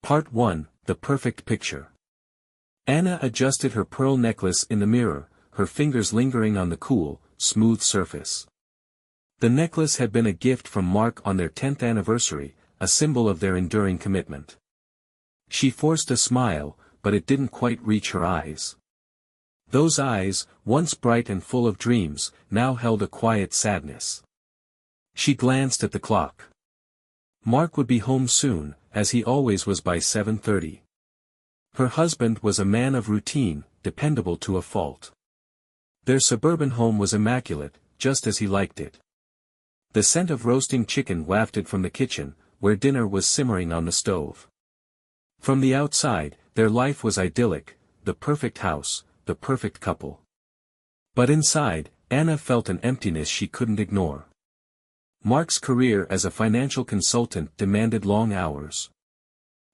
Part 1, The Perfect Picture. Anna adjusted her pearl necklace in the mirror, her fingers lingering on the cool, smooth surface. The necklace had been a gift from Mark on their 10th anniversary, a symbol of their enduring commitment. She forced a smile, but it didn't quite reach her eyes. Those eyes, once bright and full of dreams, now held a quiet sadness. She glanced at the clock. Mark would be home soon, as he always was by 7:30. Her husband was a man of routine, dependable to a fault. Their suburban home was immaculate, just as he liked it. The scent of roasting chicken wafted from the kitchen, where dinner was simmering on the stove. From the outside, their life was idyllic, the perfect house, the perfect couple. But inside, Anna felt an emptiness she couldn't ignore. Mark's career as a financial consultant demanded long hours.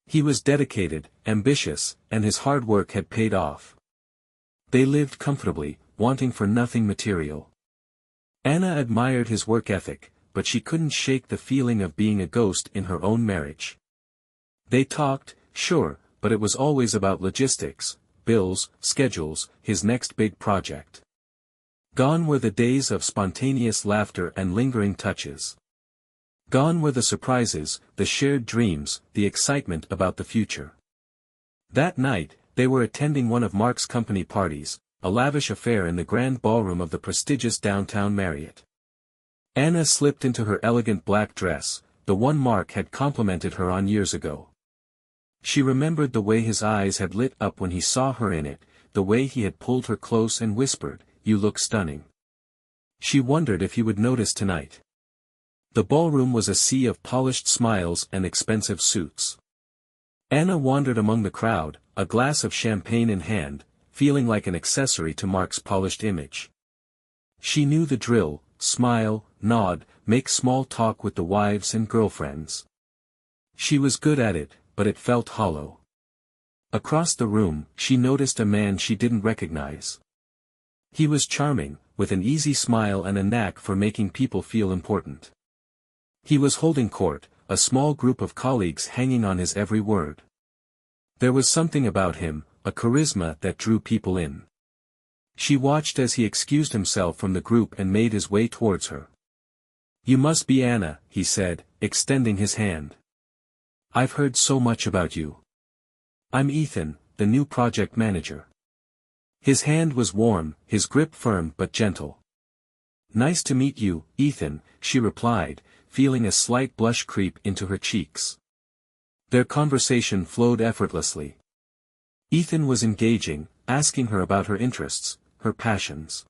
He was dedicated, ambitious, and his hard work had paid off. They lived comfortably, wanting for nothing material. Anna admired his work ethic, but she couldn't shake the feeling of being a ghost in her own marriage. They talked, sure, but it was always about logistics, bills, schedules, his next big project. Gone were the days of spontaneous laughter and lingering touches. Gone were the surprises, the shared dreams, the excitement about the future. That night, they were attending one of Mark's company parties, a lavish affair in the grand ballroom of the prestigious downtown Marriott. Anna slipped into her elegant black dress, the one Mark had complimented her on years ago. She remembered the way his eyes had lit up when he saw her in it, the way he had pulled her close and whispered, "You look stunning." She wondered if he would notice tonight. The ballroom was a sea of polished smiles and expensive suits. Anna wandered among the crowd, a glass of champagne in hand, feeling like an accessory to Mark's polished image. She knew the drill: smile, nod, make small talk with the wives and girlfriends. She was good at it, but it felt hollow. Across the room, she noticed a man she didn't recognize. He was charming, with an easy smile and a knack for making people feel important. He was holding court, a small group of colleagues hanging on his every word. There was something about him, a charisma that drew people in. She watched as he excused himself from the group and made his way towards her. "You must be Anna," he said, extending his hand. "I've heard so much about you. I'm Ethan, the new project manager." His hand was warm, his grip firm but gentle. "Nice to meet you, Ethan," she replied, feeling a slight blush creep into her cheeks. Their conversation flowed effortlessly. Ethan was engaging, asking her about her interests, her passions.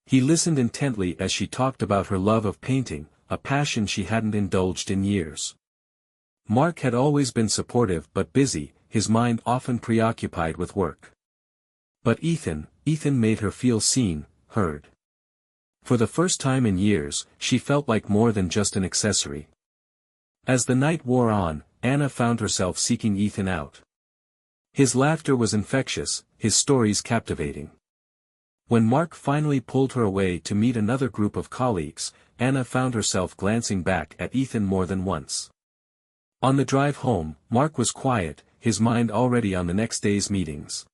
He listened intently as she talked about her love of painting, a passion she hadn't indulged in years. Mark had always been supportive but busy, his mind often preoccupied with work. But Ethan made her feel seen, heard. For the first time in years, she felt like more than just an accessory. As the night wore on, Anna found herself seeking Ethan out. His laughter was infectious, his stories captivating. When Mark finally pulled her away to meet another group of colleagues, Anna found herself glancing back at Ethan more than once. On the drive home, Mark was quiet, his mind already on the next day's meetings.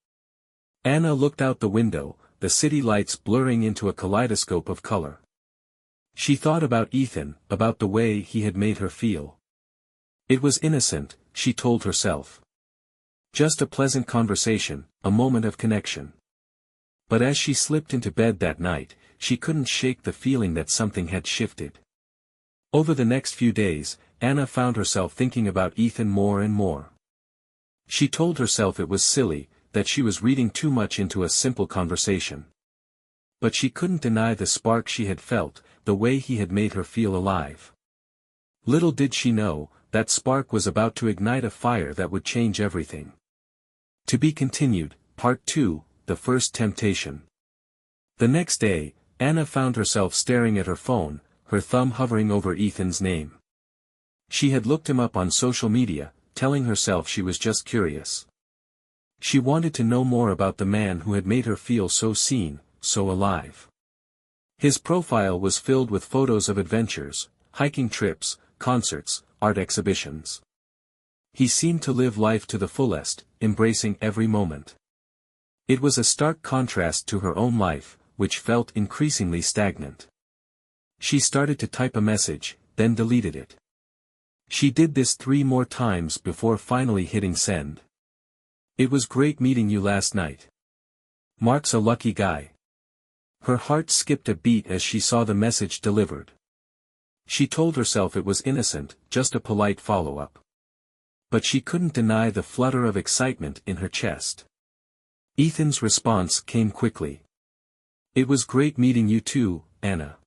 Anna looked out the window, the city lights blurring into a kaleidoscope of color. She thought about Ethan, about the way he had made her feel. It was innocent, she told herself. Just a pleasant conversation, a moment of connection. But as she slipped into bed that night, she couldn't shake the feeling that something had shifted. Over the next few days, Anna found herself thinking about Ethan more and more. She told herself it was silly, that she was reading too much into a simple conversation. But she couldn't deny the spark she had felt, the way he had made her feel alive. Little did she know, that spark was about to ignite a fire that would change everything. To be continued, Part 2, The First Temptation. The next day, Anna found herself staring at her phone, her thumb hovering over Ethan's name. She had looked him up on social media, telling herself she was just curious. She wanted to know more about the man who had made her feel so seen, so alive. His profile was filled with photos of adventures, hiking trips, concerts, art exhibitions. He seemed to live life to the fullest, embracing every moment. It was a stark contrast to her own life, which felt increasingly stagnant. She started to type a message, then deleted it. She did this 3 more times before finally hitting send. It was great meeting you last night. Mark's a lucky guy. Her heart skipped a beat as she saw the message delivered. She told herself it was innocent, just a polite follow-up. But she couldn't deny the flutter of excitement in her chest. Ethan's response came quickly. It was great meeting you too, Anna.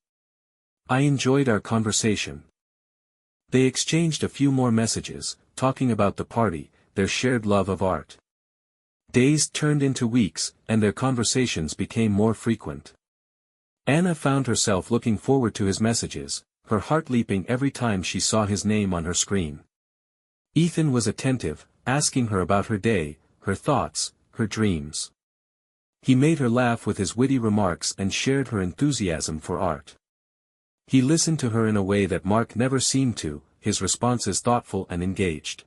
I enjoyed our conversation. They exchanged a few more messages, talking about the party, their shared love of art. Days turned into weeks, and their conversations became more frequent. Anna found herself looking forward to his messages, her heart leaping every time she saw his name on her screen. Ethan was attentive, asking her about her day, her thoughts, her dreams. He made her laugh with his witty remarks and shared her enthusiasm for art. He listened to her in a way that Mark never seemed to, his responses thoughtful and engaged.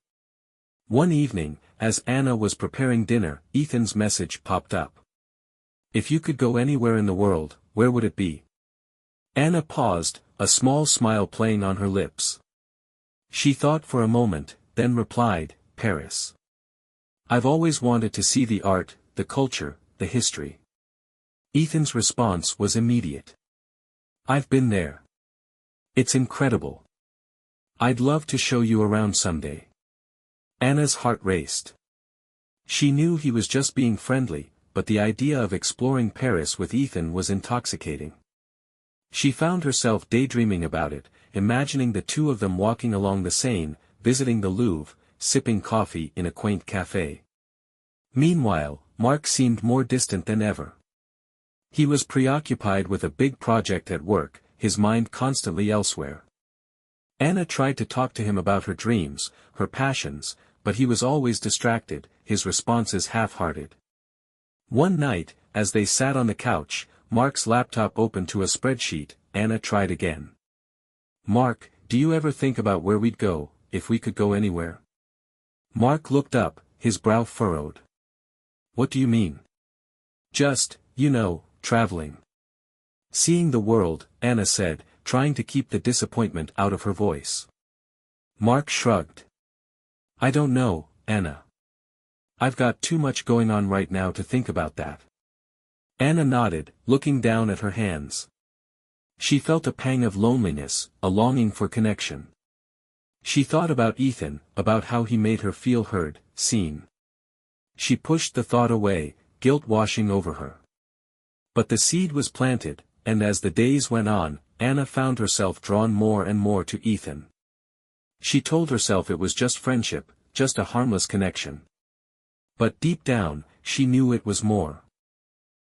One evening, as Anna was preparing dinner, Ethan's message popped up. If you could go anywhere in the world, where would it be? Anna paused, a small smile playing on her lips. She thought for a moment, then replied, Paris. I've always wanted to see the art, the culture, the history. Ethan's response was immediate. I've been there. It's incredible. I'd love to show you around someday. Anna's heart raced. She knew he was just being friendly, but the idea of exploring Paris with Ethan was intoxicating. She found herself daydreaming about it, imagining the two of them walking along the Seine, visiting the Louvre, sipping coffee in a quaint café. Meanwhile, Mark seemed more distant than ever. He was preoccupied with a big project at work, his mind constantly elsewhere. Anna tried to talk to him about her dreams, her passions, but he was always distracted, his responses half-hearted. One night, as they sat on the couch, Mark's laptop opened to a spreadsheet. Anna tried again. Mark, do you ever think about where we'd go, if we could go anywhere? Mark looked up, his brow furrowed. What do you mean? Just, traveling. Seeing the world, Anna said, trying to keep the disappointment out of her voice. Mark shrugged. I don't know, Anna. I've got too much going on right now to think about that. Anna nodded, looking down at her hands. She felt a pang of loneliness, a longing for connection. She thought about Ethan, about how he made her feel heard, seen. She pushed the thought away, guilt washing over her. But the seed was planted, and as the days went on, Anna found herself drawn more and more to Ethan. She told herself it was just friendship, just a harmless connection. But deep down, she knew it was more.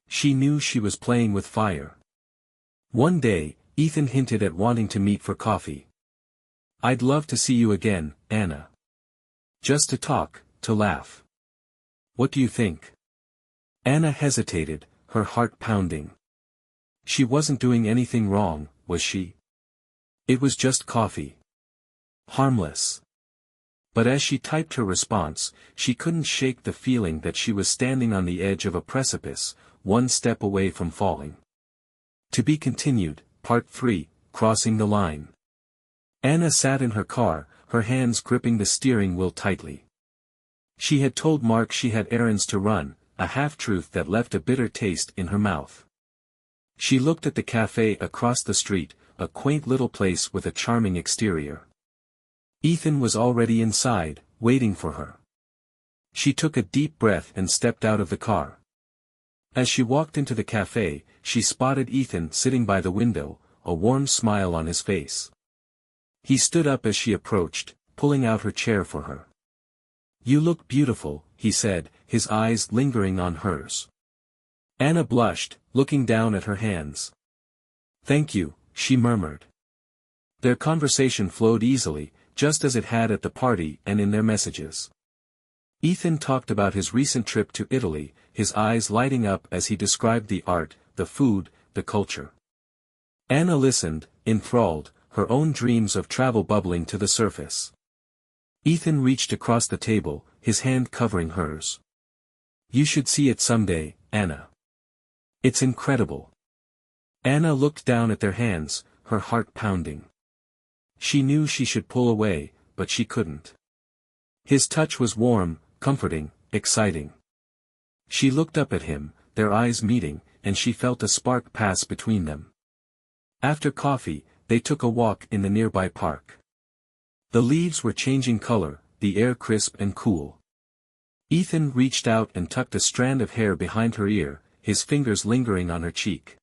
She knew she was playing with fire. One day, Ethan hinted at wanting to meet for coffee. I'd love to see you again, Anna. Just to talk, to laugh. What do you think? Anna hesitated, her heart pounding. She wasn't doing anything wrong, was she? It was just coffee. Harmless. But as she typed her response, she couldn't shake the feeling that she was standing on the edge of a precipice, one step away from falling. To be continued, Part 3, Crossing the Line. Anna sat in her car, her hands gripping the steering wheel tightly. She had told Mark she had errands to run, a half-truth that left a bitter taste in her mouth. She looked at the cafe across the street, a quaint little place with a charming exterior. Ethan was already inside, waiting for her. She took a deep breath and stepped out of the car. As she walked into the cafe, she spotted Ethan sitting by the window, a warm smile on his face. He stood up as she approached, pulling out her chair for her. You look beautiful, he said, his eyes lingering on hers. Anna blushed, looking down at her hands. Thank you, she murmured. Their conversation flowed easily, just as it had at the party and in their messages. Ethan talked about his recent trip to Italy, his eyes lighting up as he described the art, the food, the culture. Anna listened, enthralled, her own dreams of travel bubbling to the surface. Ethan reached across the table, his hand covering hers. "You should see it someday, Anna. It's incredible." Anna looked down at their hands, her heart pounding. She knew she should pull away, but she couldn't. His touch was warm, comforting, exciting. She looked up at him, their eyes meeting, and she felt a spark pass between them. After coffee, they took a walk in the nearby park. The leaves were changing color, the air crisp and cool. Ethan reached out and tucked a strand of hair behind her ear, his fingers lingering on her cheek.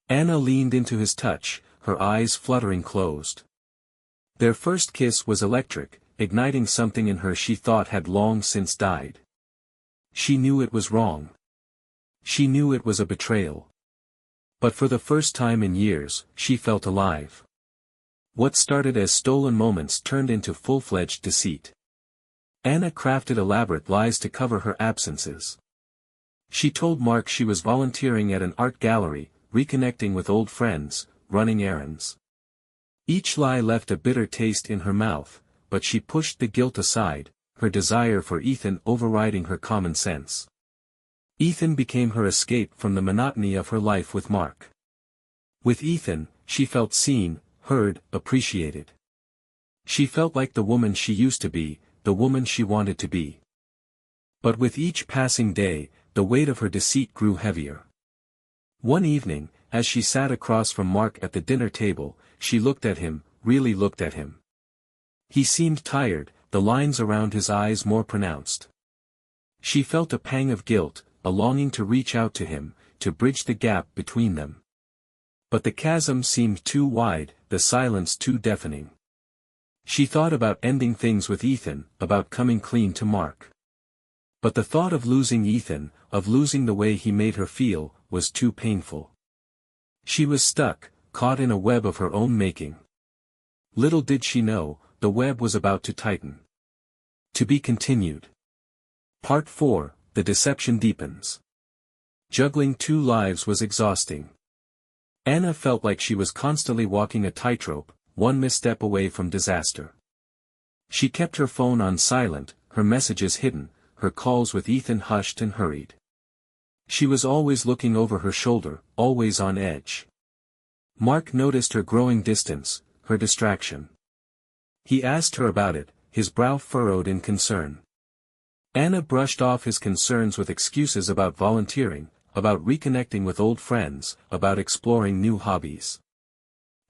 Anna leaned into his touch, her eyes fluttering closed. Their first kiss was electric, igniting something in her she thought had long since died. She knew it was wrong. She knew it was a betrayal. But for the first time in years, she felt alive. What started as stolen moments turned into full-fledged deceit. Anna crafted elaborate lies to cover her absences. She told Mark she was volunteering at an art gallery, reconnecting with old friends, running errands. Each lie left a bitter taste in her mouth, but she pushed the guilt aside, her desire for Ethan overriding her common sense. Ethan became her escape from the monotony of her life with Mark. With Ethan, she felt seen, heard, appreciated. She felt like the woman she used to be, the woman she wanted to be. But with each passing day, the weight of her deceit grew heavier. One evening, as she sat across from Mark at the dinner table, she looked at him, really looked at him. He seemed tired, the lines around his eyes more pronounced. She felt a pang of guilt, a longing to reach out to him, to bridge the gap between them. But the chasm seemed too wide, the silence too deafening. She thought about ending things with Ethan, about coming clean to Mark. But the thought of losing Ethan, of losing the way he made her feel, was too painful. She was stuck, caught in a web of her own making. Little did she know, the web was about to tighten. To be continued. Part 4, The Deception Deepens. Juggling two lives was exhausting. Anna felt like she was constantly walking a tightrope, one misstep away from disaster. She kept her phone on silent, her messages hidden, her calls with Ethan hushed and hurried. She was always looking over her shoulder, always on edge. Mark noticed her growing distance, her distraction. He asked her about it, his brow furrowed in concern. Anna brushed off his concerns with excuses about volunteering, about reconnecting with old friends, about exploring new hobbies.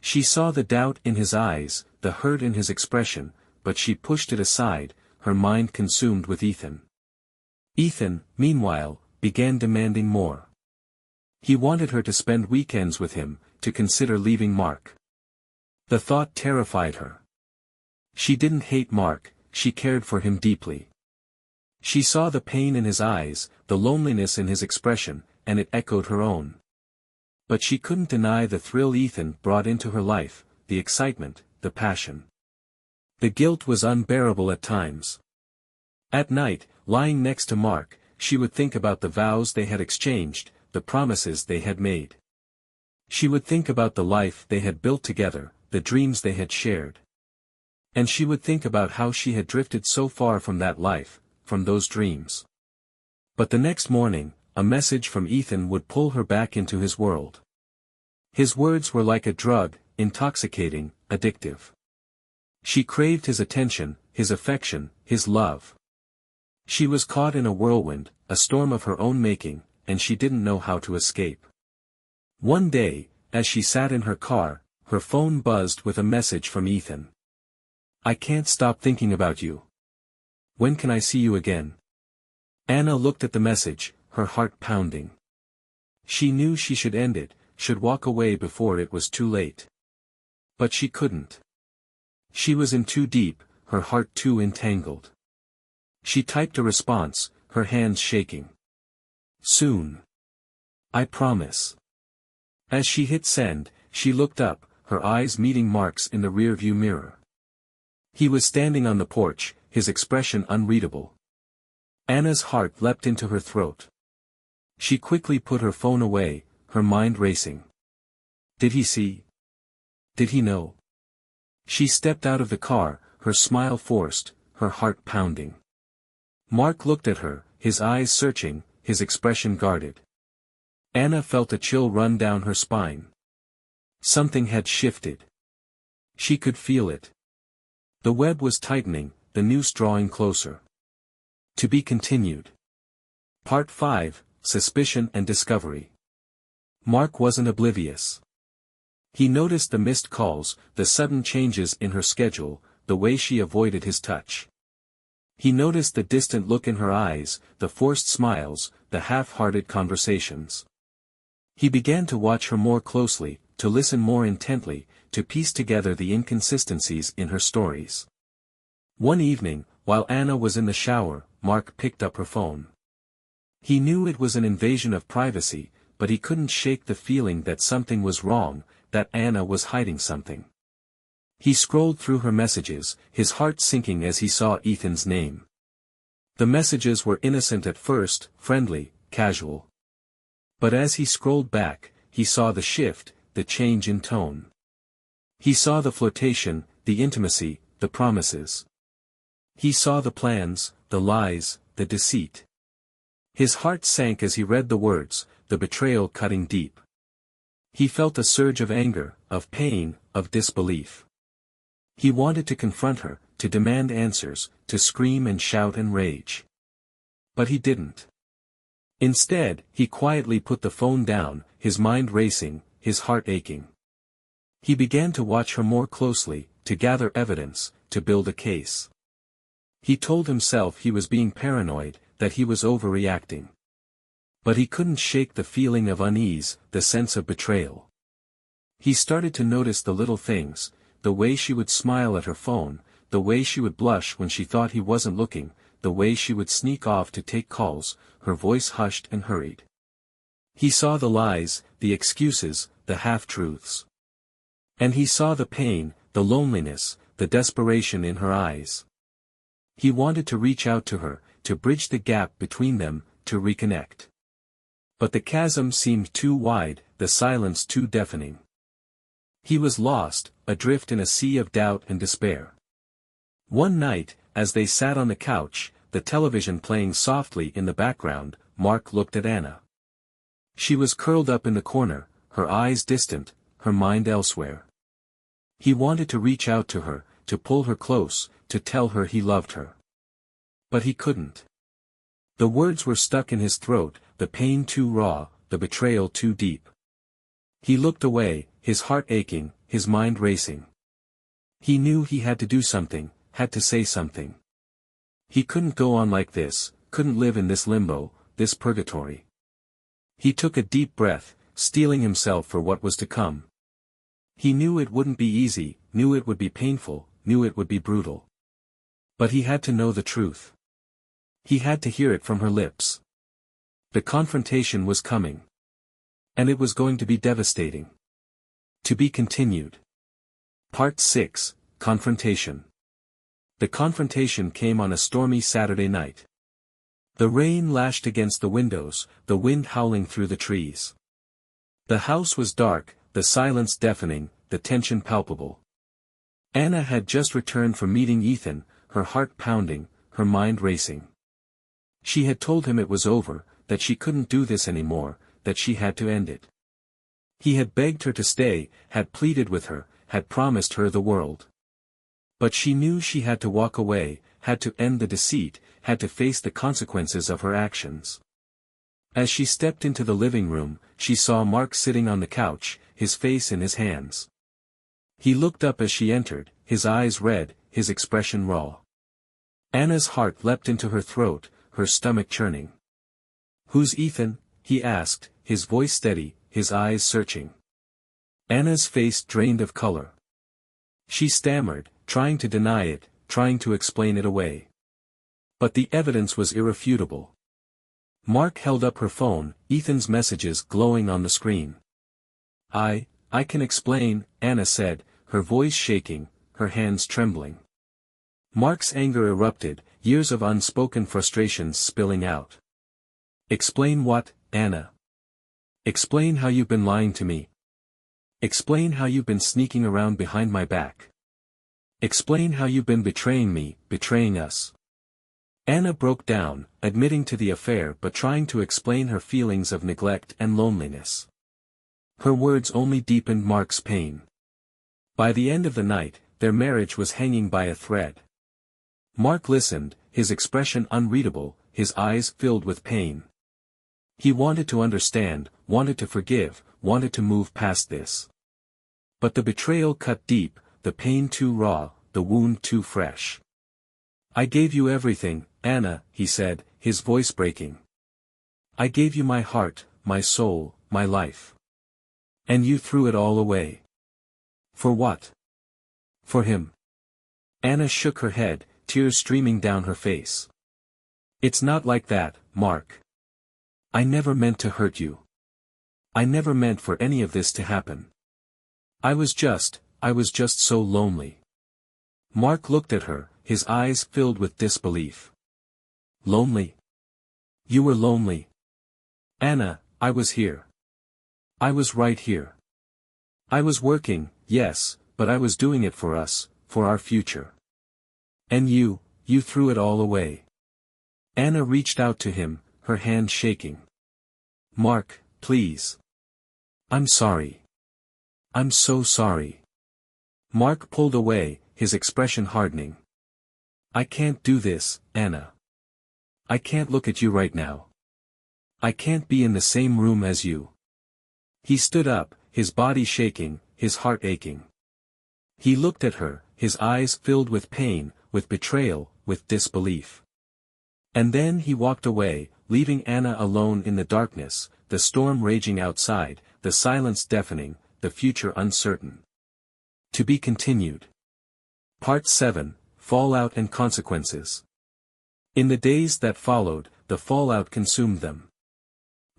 She saw the doubt in his eyes, the hurt in his expression, but she pushed it aside, her mind consumed with Ethan. Ethan, meanwhile, began demanding more. He wanted her to spend weekends with him, to consider leaving Mark. The thought terrified her. She didn't hate Mark, she cared for him deeply. She saw the pain in his eyes, the loneliness in his expression, and it echoed her own. But she couldn't deny the thrill Ethan brought into her life, the excitement, the passion. The guilt was unbearable at times. At night, lying next to Mark, she would think about the vows they had exchanged, the promises they had made. She would think about the life they had built together, the dreams they had shared. And she would think about how she had drifted so far from that life, from those dreams. But the next morning, a message from Ethan would pull her back into his world. His words were like a drug, intoxicating, addictive. She craved his attention, his affection, his love. She was caught in a whirlwind, a storm of her own making, and she didn't know how to escape. One day, as she sat in her car, her phone buzzed with a message from Ethan. "I can't stop thinking about you. When can I see you again?" Anna looked at the message, her heart pounding. She knew she should end it, should walk away before it was too late. But she couldn't. She was in too deep, her heart too entangled. She typed a response, her hands shaking. "Soon. I promise." As she hit send, she looked up, her eyes meeting Mark's in the rearview mirror. He was standing on the porch, his expression unreadable. Anna's heart leapt into her throat. She quickly put her phone away, her mind racing. Did he see? Did he know? She stepped out of the car, her smile forced, her heart pounding. Mark looked at her, his eyes searching, his expression guarded. Anna felt a chill run down her spine. Something had shifted. She could feel it. The web was tightening, the noose drawing closer. To be continued. Part 5, Suspicion and Discovery. Mark wasn't oblivious. He noticed the missed calls, the sudden changes in her schedule, the way she avoided his touch. He noticed the distant look in her eyes, the forced smiles, the half-hearted conversations. He began to watch her more closely, to listen more intently, to piece together the inconsistencies in her stories. One evening, while Anna was in the shower, Mark picked up her phone. He knew it was an invasion of privacy, but he couldn't shake the feeling that something was wrong, that Anna was hiding something. He scrolled through her messages, his heart sinking as he saw Ethan's name. The messages were innocent at first, friendly, casual. But as he scrolled back, he saw the shift, the change in tone. He saw the flirtation, the intimacy, the promises. He saw the plans, the lies, the deceit. His heart sank as he read the words, the betrayal cutting deep. He felt a surge of anger, of pain, of disbelief. He wanted to confront her, to demand answers, to scream and shout and rage. But he didn't. Instead, he quietly put the phone down, his mind racing, his heart aching. He began to watch her more closely, to gather evidence, to build a case. He told himself he was being paranoid, that he was overreacting. But he couldn't shake the feeling of unease, the sense of betrayal. He started to notice the little things, the way she would smile at her phone, the way she would blush when she thought he wasn't looking, the way she would sneak off to take calls, her voice hushed and hurried. He saw the lies, the excuses, the half-truths. And he saw the pain, the loneliness, the desperation in her eyes. He wanted to reach out to her, to bridge the gap between them, to reconnect. But the chasm seemed too wide, the silence too deafening. He was lost, adrift in a sea of doubt and despair. One night, as they sat on the couch, the television playing softly in the background, Mark looked at Anna. She was curled up in the corner, her eyes distant, her mind elsewhere. He wanted to reach out to her, to pull her close, to tell her he loved her. But he couldn't. The words were stuck in his throat, the pain too raw, the betrayal too deep. He looked away, his heart aching, his mind racing. He knew he had to do something, had to say something. He couldn't go on like this, couldn't live in this limbo, this purgatory. He took a deep breath, steeling himself for what was to come. He knew it wouldn't be easy, knew it would be painful, knew it would be brutal. But he had to know the truth. He had to hear it from her lips. The confrontation was coming. And it was going to be devastating. To be continued. Part 6, Confrontation. The confrontation came on a stormy Saturday night. The rain lashed against the windows, the wind howling through the trees. The house was dark, the silence deafening, the tension palpable. Anna had just returned from meeting Ethan, her heart pounding, her mind racing. She had told him it was over, that she couldn't do this anymore, that she had to end it. He had begged her to stay, had pleaded with her, had promised her the world. But she knew she had to walk away, had to end the deceit, had to face the consequences of her actions. As she stepped into the living room, she saw Mark sitting on the couch, his face in his hands. He looked up as she entered, his eyes red, his expression raw. Anna's heart leapt into her throat, her stomach churning. "Who's Ethan?" he asked, his voice steady, his eyes searching. Anna's face drained of color. She stammered, trying to deny it, trying to explain it away. But the evidence was irrefutable. Mark held up her phone, Ethan's messages glowing on the screen. I can explain," Anna said, her voice shaking, her hands trembling. Mark's anger erupted, years of unspoken frustrations spilling out. "Explain what, Anna? Explain how you've been lying to me. Explain how you've been sneaking around behind my back. Explain how you've been betraying me, betraying us. Anna broke down, admitting to the affair but trying to explain her feelings of neglect and loneliness. Her words only deepened Mark's pain. By the end of the night, their marriage was hanging by a thread. Mark listened, his expression unreadable, his eyes filled with pain. He wanted to understand, wanted to forgive, wanted to move past this. But the betrayal cut deep, the pain too raw, the wound too fresh. I gave you everything, Anna, he said, his voice breaking. I gave you my heart, my soul, my life. And you threw it all away. For what? For him. Anna shook her head, tears streaming down her face. It's not like that, Mark. I never meant to hurt you. I never meant for any of this to happen. I was just so lonely. Mark looked at her, his eyes filled with disbelief. Lonely? You were lonely. Anna, I was here. I was right here. I was working, yes, but I was doing it for us, for our future. And you threw it all away. Anna reached out to him, her hand shaking. Mark, please. I'm sorry. I'm so sorry. Mark pulled away, his expression hardening. I can't do this, Anna. I can't look at you right now. I can't be in the same room as you. He stood up, his body shaking, his heart aching. He looked at her, his eyes filled with pain, with betrayal, with disbelief. And then he walked away, leaving Anna alone in the darkness, the storm raging outside, the silence deafening, the future uncertain. To be continued. Part 7, Fallout and Consequences. In the days that followed, the fallout consumed them.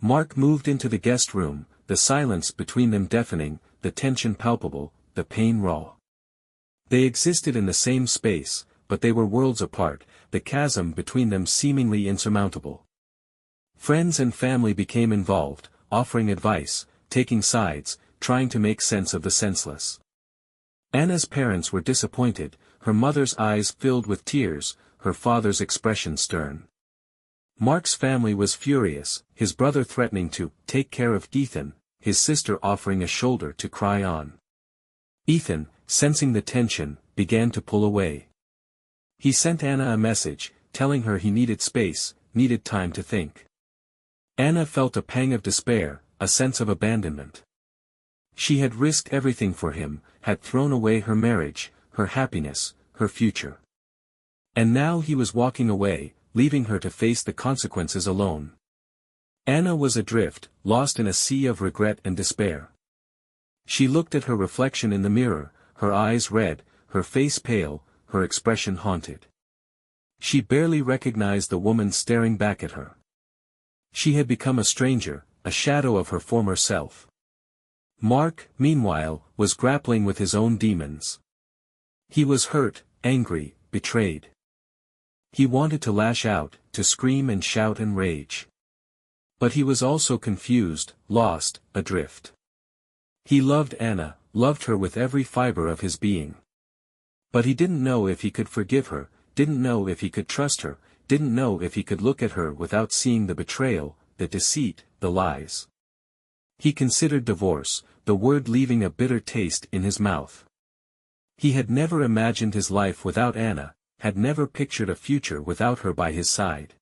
Mark moved into the guest room, the silence between them deafening, the tension palpable, the pain raw. They existed in the same space, but they were worlds apart, the chasm between them seemingly insurmountable. Friends and family became involved, offering advice, taking sides, trying to make sense of the senseless. Anna's parents were disappointed, her mother's eyes filled with tears, her father's expression stern. Mark's family was furious, his brother threatening to take care of Ethan, his sister offering a shoulder to cry on. Ethan, sensing the tension, began to pull away. He sent Anna a message, telling her he needed space, needed time to think. Anna felt a pang of despair, a sense of abandonment. She had risked everything for him, had thrown away her marriage, her happiness, her future. And now he was walking away, leaving her to face the consequences alone. Anna was adrift, lost in a sea of regret and despair. She looked at her reflection in the mirror, her eyes red, her face pale, her expression haunted. She barely recognized the woman staring back at her. She had become a stranger, a shadow of her former self. Mark, meanwhile, was grappling with his own demons. He was hurt, angry, betrayed. He wanted to lash out, to scream and shout and rage. But he was also confused, lost, adrift. He loved Anna, loved her with every fiber of his being. But he didn't know if he could forgive her, didn't know if he could trust her, didn't know if he could look at her without seeing the betrayal, the deceit, the lies. He considered divorce, the word leaving a bitter taste in his mouth. He had never imagined his life without Anna, had never pictured a future without her by his side.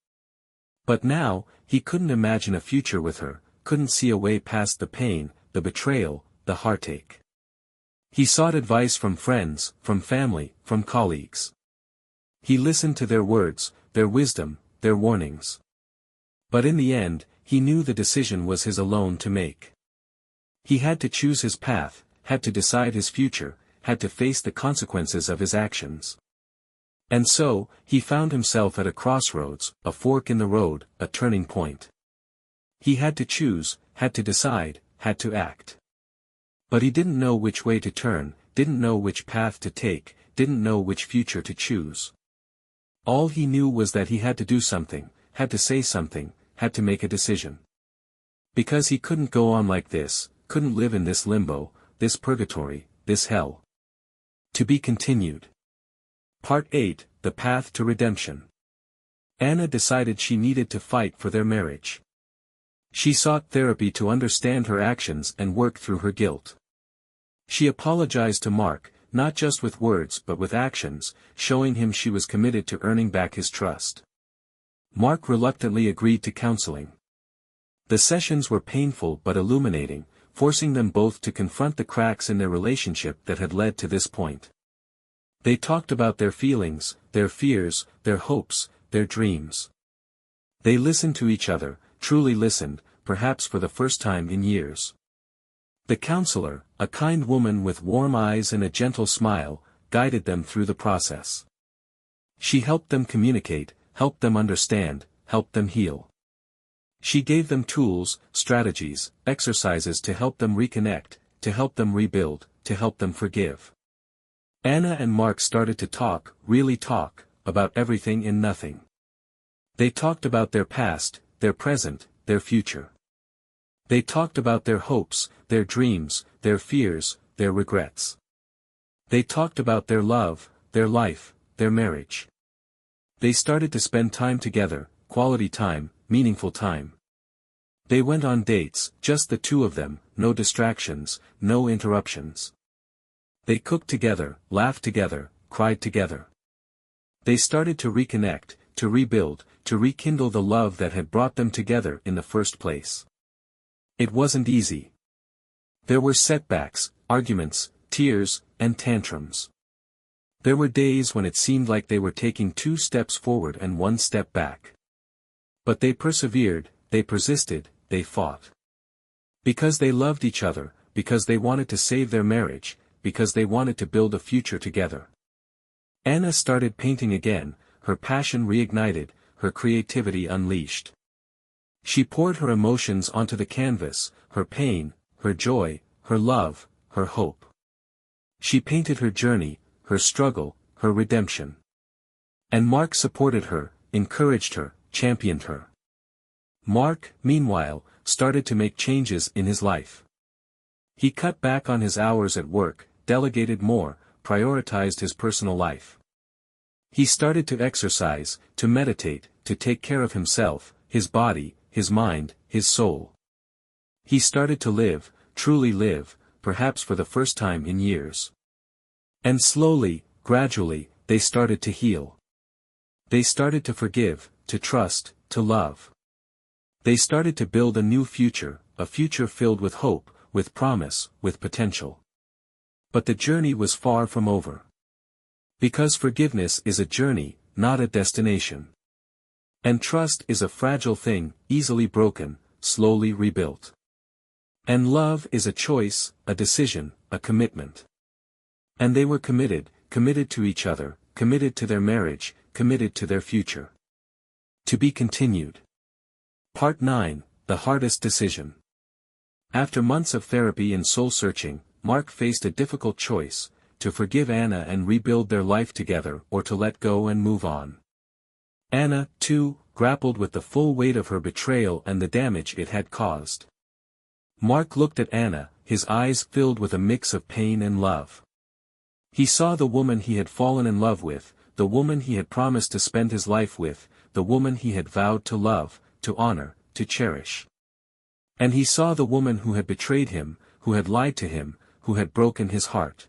But now, he couldn't imagine a future with her, couldn't see a way past the pain, the betrayal, the heartache. He sought advice from friends, from family, from colleagues. He listened to their words, their wisdom, their warnings. But in the end, he knew the decision was his alone to make. He had to choose his path, had to decide his future, had to face the consequences of his actions. And so, he found himself at a crossroads, a fork in the road, a turning point. He had to choose, had to decide, had to act. But he didn't know which way to turn, didn't know which path to take, didn't know which future to choose. All he knew was that he had to do something, had to say something, had to make a decision. Because he couldn't go on like this, couldn't live in this limbo, this purgatory, this hell. To be continued. Part 8, The Path to Redemption. Anna decided she needed to fight for their marriage. She sought therapy to understand her actions and work through her guilt. She apologized to Mark, not just with words but with actions, showing him she was committed to earning back his trust. Mark reluctantly agreed to counseling. The sessions were painful but illuminating, forcing them both to confront the cracks in their relationship that had led to this point. They talked about their feelings, their fears, their hopes, their dreams. They listened to each other, truly listened, perhaps for the first time in years. The counselor, a kind woman with warm eyes and a gentle smile, guided them through the process. She helped them communicate, helped them understand, helped them heal. She gave them tools, strategies, exercises to help them reconnect, to help them rebuild, to help them forgive. Anna and Mark started to talk, really talk, about everything and nothing. They talked about their past, their present, their future. They talked about their hopes, their dreams, their fears, their regrets. They talked about their love, their life, their marriage. They started to spend time together, quality time, meaningful time. They went on dates, just the two of them, no distractions, no interruptions. They cooked together, laughed together, cried together. They started to reconnect, to rebuild, to rekindle the love that had brought them together in the first place. It wasn't easy. There were setbacks, arguments, tears, and tantrums. There were days when it seemed like they were taking 2 steps forward and 1 step back. But they persevered, they persisted, they fought. Because they loved each other, because they wanted to save their marriage, because they wanted to build a future together. Anna started painting again, her passion reignited, her creativity unleashed. She poured her emotions onto the canvas, her pain, her joy, her love, her hope. She painted her journey, her struggle, her redemption. And Mark supported her, encouraged her, championed her. Mark, meanwhile, started to make changes in his life. He cut back on his hours at work, delegated more, prioritized his personal life. He started to exercise, to meditate, to take care of himself, his body, his mind, his soul. He started to live, truly live, perhaps for the first time in years. And slowly, gradually, they started to heal. They started to forgive, to trust, to love. They started to build a new future, a future filled with hope, with promise, with potential. But the journey was far from over. Because forgiveness is a journey, not a destination. And trust is a fragile thing, easily broken, slowly rebuilt. And love is a choice, a decision, a commitment. And they were committed, committed to each other, committed to their marriage, committed to their future. To be continued. Part 9, The Hardest Decision. After months of therapy and soul-searching, Mark faced a difficult choice, to forgive Anna and rebuild their life together or to let go and move on. Anna, too, grappled with the full weight of her betrayal and the damage it had caused. Mark looked at Anna, his eyes filled with a mix of pain and love. He saw the woman he had fallen in love with, the woman he had promised to spend his life with, the woman he had vowed to love, to honor, to cherish. And he saw the woman who had betrayed him, who had lied to him, who had broken his heart.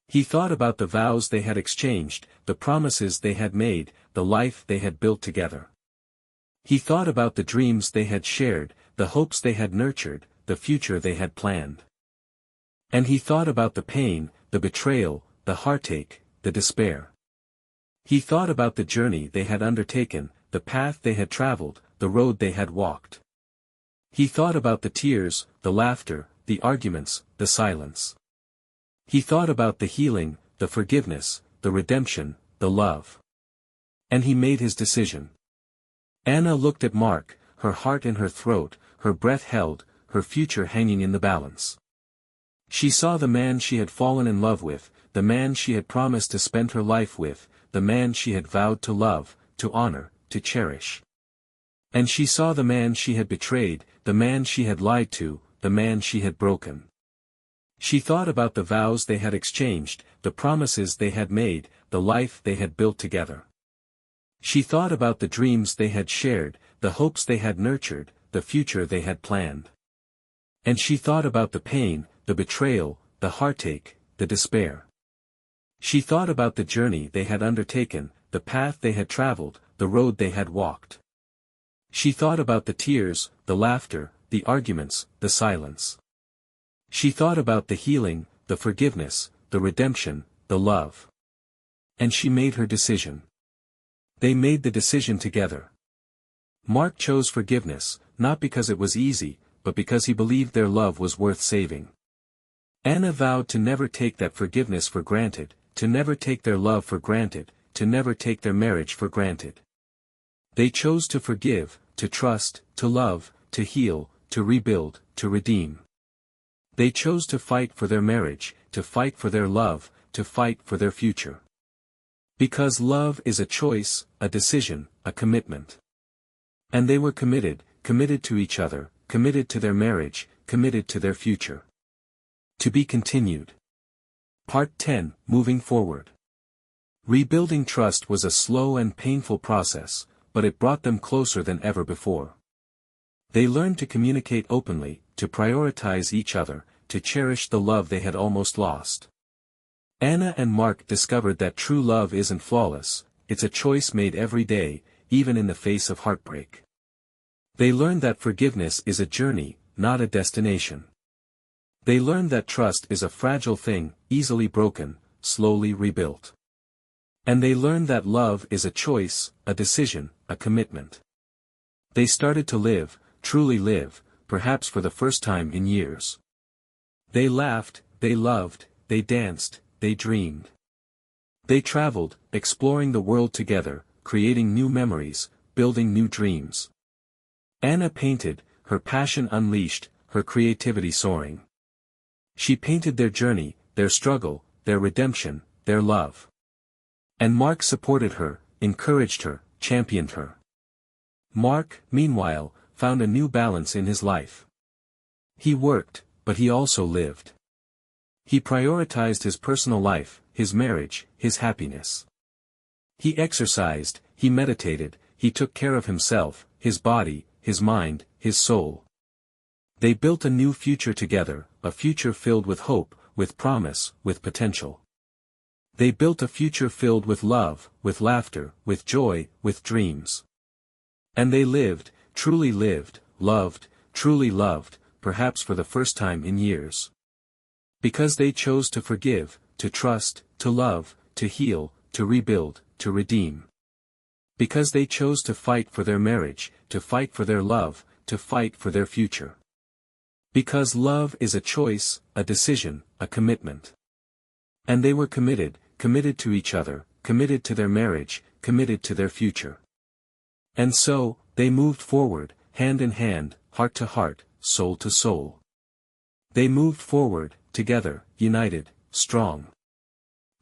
He thought about the vows they had exchanged, the promises they had made, the life they had built together. He thought about the dreams they had shared, the hopes they had nurtured, the future they had planned. And he thought about the pain, the betrayal, the heartache, the despair. He thought about the journey they had undertaken, the path they had traveled, the road they had walked. He thought about the tears, the laughter, the arguments, the silence. He thought about the healing, the forgiveness, the redemption, the love. And he made his decision. Anna looked at Mark, her heart in her throat, her breath held, her future hanging in the balance. She saw the man she had fallen in love with, the man she had promised to spend her life with, the man she had vowed to love, to honor, to cherish. And she saw the man she had betrayed, the man she had lied to, the man she had broken. She thought about the vows they had exchanged, the promises they had made, the life they had built together. She thought about the dreams they had shared, the hopes they had nurtured, the future they had planned. And she thought about the pain, the betrayal, the heartache, the despair. She thought about the journey they had undertaken, the path they had traveled, the road they had walked. She thought about the tears, the laughter, the arguments, the silence. She thought about the healing, the forgiveness, the redemption, the love. And she made her decision. They made the decision together. Mark chose forgiveness, not because it was easy, but because he believed their love was worth saving. Anna vowed to never take that forgiveness for granted, to never take their love for granted, to never take their marriage for granted. They chose to forgive, to trust, to love, to heal, to rebuild, to redeem. They chose to fight for their marriage, to fight for their love, to fight for their future. Because love is a choice, a decision, a commitment. And they were committed, committed to each other, committed to their marriage, committed to their future. To be continued. Part 10, Moving Forward. Rebuilding trust was a slow and painful process, but it brought them closer than ever before. They learned to communicate openly, to prioritize each other, to cherish the love they had almost lost. Anna and Mark discovered that true love isn't flawless, it's a choice made every day, even in the face of heartbreak. They learned that forgiveness is a journey, not a destination. They learned that trust is a fragile thing, easily broken, slowly rebuilt. And they learned that love is a choice, a decision, a commitment. They started to live, truly live, perhaps for the first time in years. They laughed, they loved, they danced, they dreamed. They traveled, exploring the world together, creating new memories, building new dreams. Anna painted, her passion unleashed, her creativity soaring. She painted their journey, their struggle, their redemption, their love. And Mark supported her, encouraged her, championed her. Mark, meanwhile, found a new balance in his life. He worked, but he also lived. He prioritized his personal life, his marriage, his happiness. He exercised, he meditated, he took care of himself, his body, his mind, his soul. They built a new future together, a future filled with hope, with promise, with potential. They built a future filled with love, with laughter, with joy, with dreams. And they lived, truly lived, loved, truly loved, perhaps for the first time in years. Because they chose to forgive, to trust, to love, to heal, to rebuild, to redeem. Because they chose to fight for their marriage, to fight for their love, to fight for their future. Because love is a choice, a decision, a commitment. And they were committed, committed to each other, committed to their marriage, committed to their future. And so, they moved forward, hand in hand, heart to heart, soul to soul. They moved forward, together, united, strong.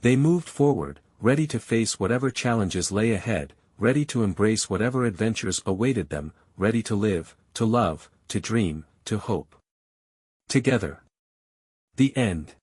They moved forward, ready to face whatever challenges lay ahead, ready to embrace whatever adventures awaited them, ready to live, to love, to dream, to hope. Together. The end.